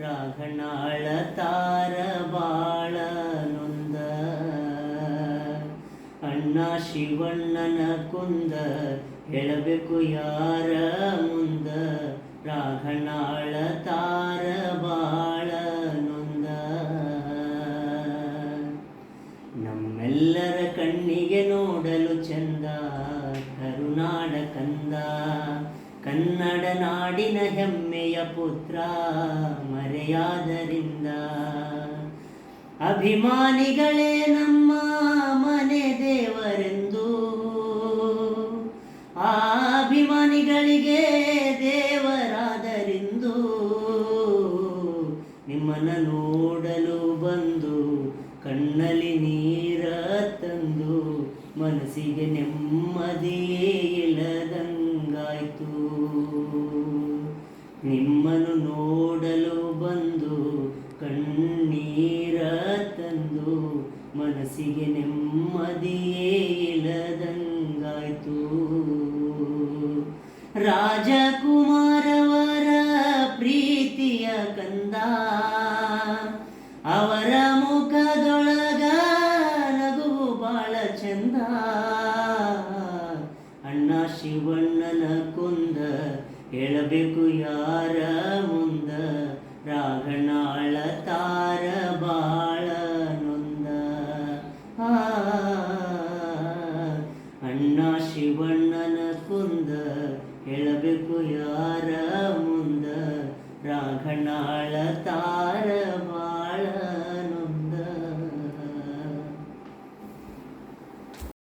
ರಾಘಣಾಳ ತಾರ ಬಾಳ ನೊಂದ ಅಣ್ಣ ಶಿವಣ್ಣನ ಕುಂದ ಹೇಳಬೇಕು ಯಾರ ಮುಂದ. ರಾಘಣಾಳ ತಾರ ಬಾಳ ನೊಂದ ನಮ್ಮೆಲ್ಲರ ಕಣ್ಣಿಗೆ ನೋಡಲು ಚಂದ ಕರುನಾಡ ಕಂದ. ಕನ್ನಡ ನಾಡಿನ ಹೆಮ್ಮೆಯ ಪುತ್ರ ಮರೆಯಾದರಿಂದ ಅಭಿಮಾನಿಗಳೇ ನಮ್ಮ ಮನೆ ದೇವರೆಂದು. ಆ ಅಭಿಮಾನಿಗಳಿಗೆ ದೇವರಾದರಿಂದು ನಿಮ್ಮನ್ನು ನೋಡಲು ಬಂದು ಕಣ್ಣಲ್ಲಿ ನೀರ ತಂದು ಮನಸ್ಸಿಗೆ ನೆಮ್ಮದಿಯೇ ಇಲ್ಲದಂಗಾಯ್ತು. ನಿಮ್ಮನ್ನು ನೋಡಲು ಬಂದು ಕಣ್ಣೀರ ತಂದು ಮನಸ್ಸಿಗೆ ನೆಮ್ಮದಿಯೇ ಇಲ್ಲದಂಗಾಯ್ತು. ರಾಜಕುಮಾರವರ ಪ್ರೀತಿಯ ಕಂದ ಅವರ ಮುಖದೊಳಗ ನಗುವು ಬಾಳ ಚಂದ. ಅಣ್ಣ ಶಿವಣ್ಣನ ಕುಂದ ಹೇಳಬೇಕು ಯಾರ ಮುಂದ. ರಾಘಣಾಳ ತಾರ ಬಾಳ ನೊಂದ ಅಣ್ಣ ಶಿವಣ್ಣನ ಕುಂದ ಹೇಳಬೇಕು ಯಾರ ಮುಂದ. ರಾಘಣಾಳ ತಾರ ಬಾಳ